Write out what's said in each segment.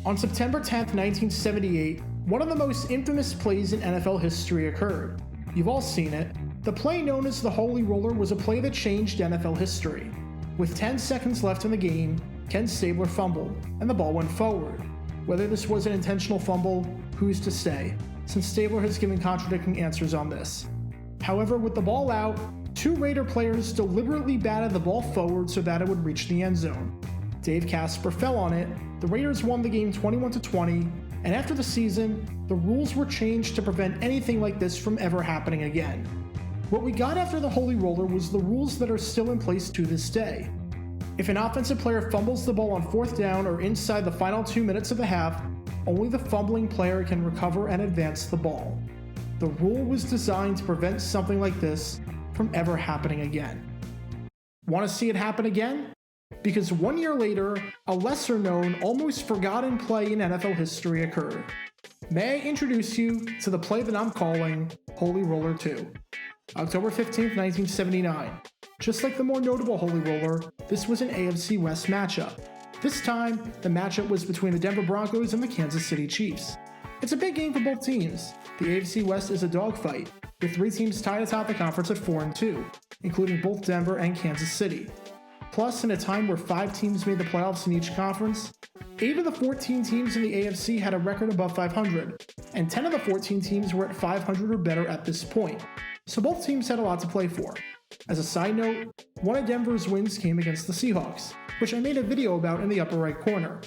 On September 10, 1978, one of the most infamous plays in NFL history occurred. You've all seen it. The play known as the Holy Roller was a play that changed NFL history. With 10 seconds left in the game, Ken Stabler fumbled, and the ball went forward. Whether this was an intentional fumble, who's to say, since Stabler has given contradicting answers on this. However, with the ball out, two Raider players deliberately batted the ball forward so that it would reach the end zone. Dave Casper fell on it, the Raiders won the game 21-20, and after the season, the rules were changed to prevent anything like this from ever happening again. What we got after the Holy Roller was the rules that are still in place to this day. If an offensive player fumbles the ball on 4th down or inside the final 2 minutes of the half, only the fumbling player can recover and advance the ball. The rule was designed to prevent something like this from ever happening again. Want to see it happen again? Because 1 year later, a lesser-known, almost forgotten play in NFL history occurred. May I introduce you to the play that I'm calling Holy Roller 2. October 15, 1979. Just like the more notable Holy Roller, this was an AFC West matchup. This time, the matchup was between the Denver Broncos and the Kansas City Chiefs. It's a big game for both teams. The AFC West is a dogfight, with 3 teams tied atop the conference at 4-2, including both Denver and Kansas City. Plus, in a time where 5 teams made the playoffs in each conference, 8 of the 14 teams in the AFC had a record above 500, and 10 of the 14 teams were at 500 or better at this point, so both teams had a lot to play for. As a side note, one of Denver's wins came against the Seahawks, which I made a video about in the upper right corner.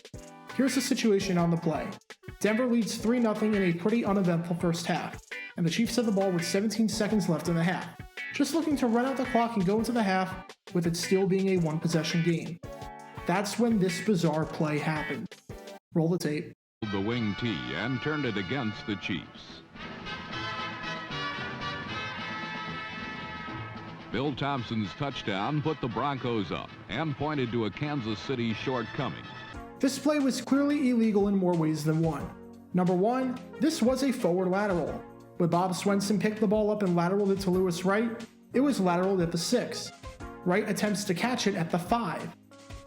Here's the situation on the play. Denver leads 3-0 in a pretty uneventful first half, and the Chiefs have the ball with 17 seconds left in the half, just looking to run out the clock and go into the half, with it still being a one-possession game. That's when this bizarre play happened. Roll the tape. The wing tee and turned it against the Chiefs. Bill Thompson's touchdown put the Broncos up and pointed to a Kansas City shortcoming. This play was clearly illegal in more ways than one. Number one, this was a forward lateral. When Bob Swenson picked the ball up and lateraled it to Lewis Wright, it was lateraled at the 6. Wright attempts to catch it at the 5.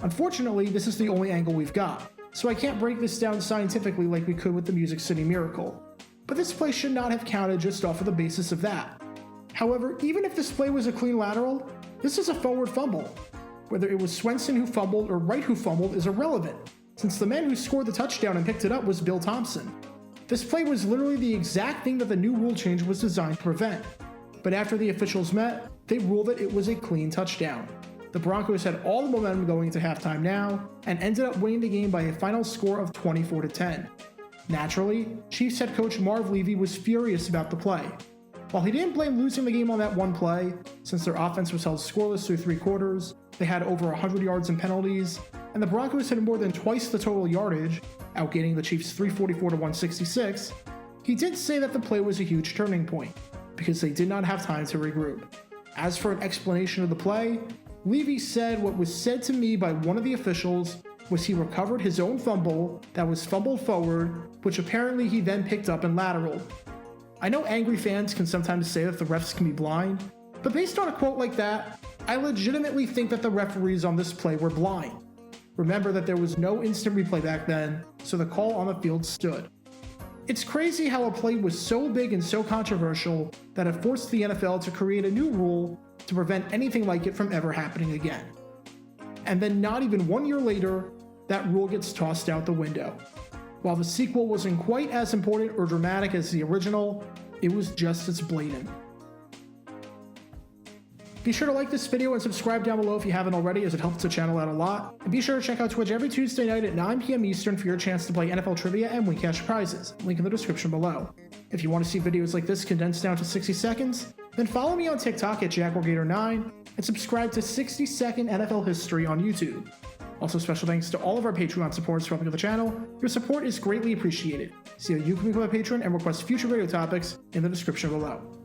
Unfortunately, this is the only angle we've got, so I can't break this down scientifically like we could with the Music City Miracle. But this play should not have counted just off of the basis of that. However, even if this play was a clean lateral, this is a forward fumble. Whether it was Swenson who fumbled or Wright who fumbled is irrelevant, since the man who scored the touchdown and picked it up was Bill Thompson. This play was literally the exact thing that the new rule change was designed to prevent. But after the officials met, they ruled that it was a clean touchdown. The Broncos had all the momentum going into halftime now, and ended up winning the game by a final score of 24-10. Naturally, Chiefs head coach Marv Levy was furious about the play. While he didn't blame losing the game on that one play, since their offense was held scoreless through 3 quarters, they had over 100 yards in penalties, and the Broncos had more than twice the total yardage, outgaining the Chiefs 344-166, he did say that the play was a huge turning point, because they did not have time to regroup. As for an explanation of the play, Levy said what was said to me by one of the officials was he recovered his own fumble that was fumbled forward, which apparently he then picked up and lateraled. I know angry fans can sometimes say that the refs can be blind, but based on a quote like that, I legitimately think that the referees on this play were blind. Remember that there was no instant replay back then, so the call on the field stood. It's crazy how a play was so big and so controversial that it forced the NFL to create a new rule to prevent anything like it from ever happening again. And then not even 1 year later, that rule gets tossed out the window. While the sequel wasn't quite as important or dramatic as the original, it was just as blatant. Be sure to like this video and subscribe down below if you haven't already, as it helps the channel out a lot. And be sure to check out Twitch every Tuesday night at 9 p.m. Eastern for your chance to play NFL trivia and win cash prizes. Link in the description below. If you want to see videos like this condensed down to 60 seconds, then follow me on TikTok at JaguarGator9 and subscribe to 60-Second NFL History on YouTube. Also, special thanks to all of our Patreon supporters for helping with the channel. Your support is greatly appreciated. See how you can become a patron and request future video topics in the description below.